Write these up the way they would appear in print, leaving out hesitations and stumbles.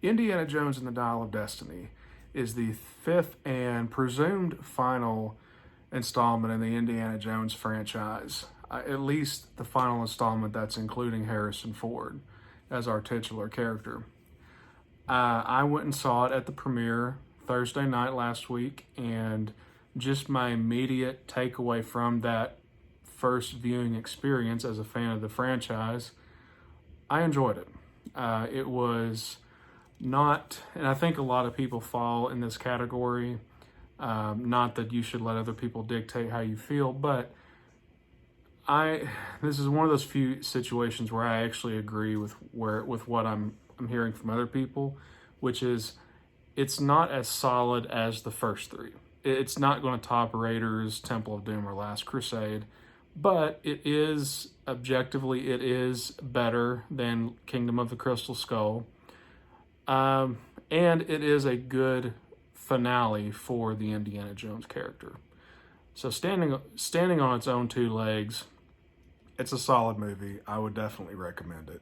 Indiana Jones and the Dial of Destiny is the fifth and presumed final installment in the Indiana Jones franchise. At least the final installment that's including Harrison Ford as our titular character. I went and saw it at the premiere Thursday night last week, and just my immediate takeaway from that first viewing experience as a fan of the franchise, I enjoyed it. It was not, and I think a lot of people fall in this category. Not that you should let other people dictate how you feel, but this is one of those few situations where I actually agree with what I'm hearing from other people, which is it's not as solid as the first three. It's not going to top Raiders, Temple of Doom, or Last Crusade, but it is better than Kingdom of the Crystal Skull, and it is a good finale for the Indiana Jones character. So standing on its own two legs, it's a solid movie. I would definitely recommend it.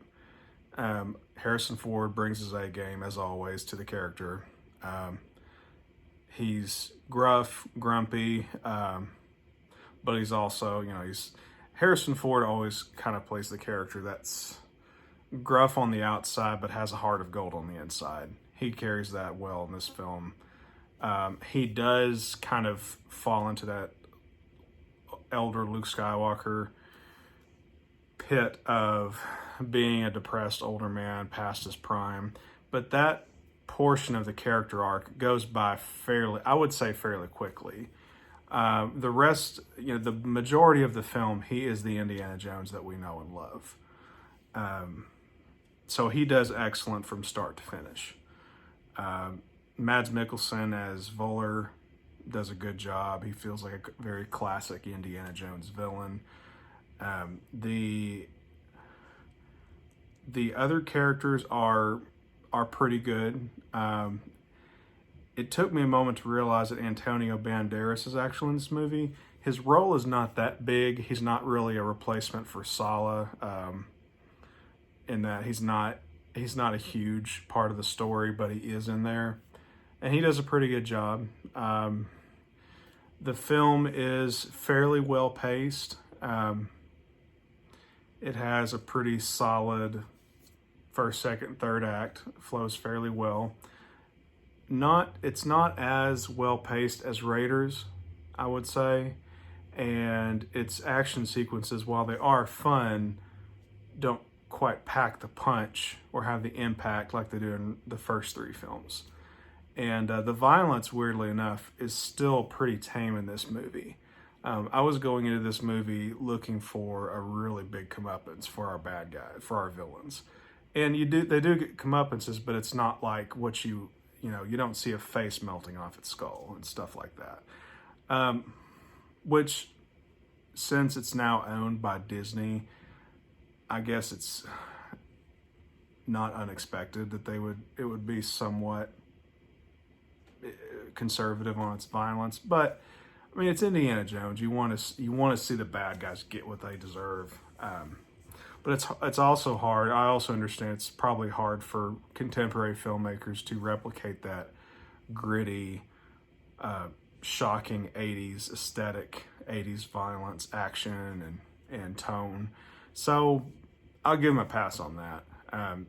Harrison Ford brings his A game, as always, to the character. He's gruff, grumpy, but he's also, Harrison Ford always kind of plays the character that's gruff on the outside, but has a heart of gold on the inside. He carries that well in this film. He does kind of fall into that elder Luke Skywalker pit of being a depressed older man past his prime, but that portion of the character arc goes by fairly quickly. The rest, the majority of the film, he is the Indiana Jones that we know and love. So he does excellent from start to finish. Mads Mikkelsen as Voller does a good job. He feels like a very classic Indiana Jones villain. The other characters are pretty good. It took me a moment to realize that Antonio Banderas is actually in this movie. His role is not that big. He's not really a replacement for Sala, in that he's not a huge part of the story, but he is in there, and he does a pretty good job. The film is fairly well paced. It has a pretty solid first, second, third act. It flows fairly well. It's not as well paced as Raiders, I would say, and its action sequences, while they are fun, don't quite pack the punch or have the impact like they do in the first three films. And the violence, weirdly enough, is still pretty tame in this movie. I was going into this movie looking for a really big comeuppance for our bad guy, for our villains. And they do get comeuppances, but it's not like what you don't see a face melting off its skull and stuff like that. Which, since it's now owned by Disney, I guess it's not unexpected that it would be somewhat conservative on its violence. But I mean, it's Indiana Jones. You want to see the bad guys get what they deserve. But it's also hard. I also understand it's probably hard for contemporary filmmakers to replicate that gritty, shocking 80s aesthetic, 80s violence, action, and tone. So I'll give him a pass on that.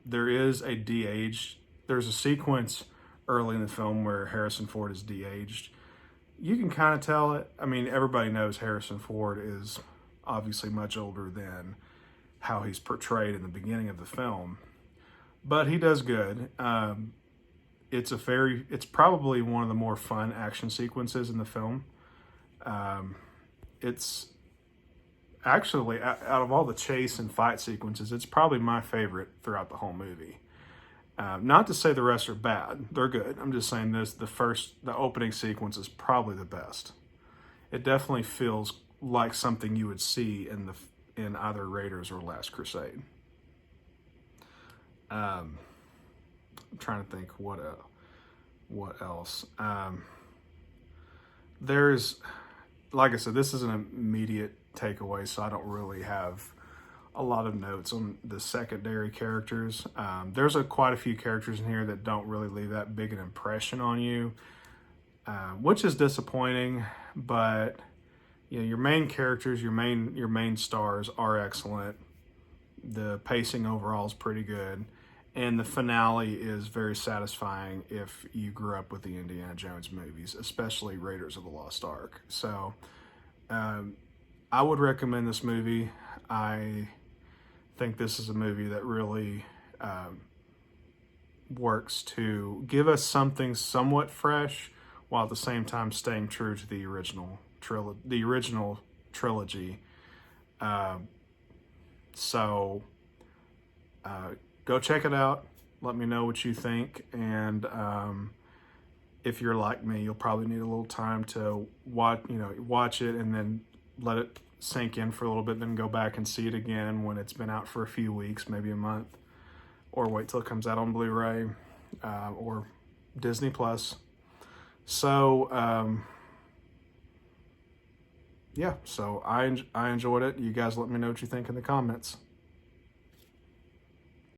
There's a sequence early in the film where Harrison Ford is de-aged. You can kind of tell it. I mean, everybody knows Harrison Ford is obviously much older than how he's portrayed in the beginning of the film, but he does good. It's probably one of the more fun action sequences in the film. It's actually, out of all the chase and fight sequences, it's probably my favorite throughout the whole movie. Not to say the rest are bad. They're good. I'm just saying the opening sequence is probably the best. It definitely feels like something you would see in either Raiders or Last Crusade. I'm trying to think what else. There's, like I said, this is an immediate takeaway, so I don't really have a lot of notes on the secondary characters. There's quite a few characters in here that don't really leave that big an impression on you, which is disappointing. But you know, your main characters, your main stars are excellent. The pacing overall is pretty good, and the finale is very satisfying if you grew up with the Indiana Jones movies, especially Raiders of the Lost Ark. So I would recommend this movie. I think this is a movie that really works to give us something somewhat fresh while at the same time staying true to the original trilogy. So go check it out. Let me know what you think. And if you're like me, you'll probably need a little time to watch it and then let it sink in for a little bit, then go back and see it again when it's been out for a few weeks, maybe a month, or wait till it comes out on Blu-ray or Disney Plus. So yeah, so I enjoyed it. You guys let me know what you think in the comments.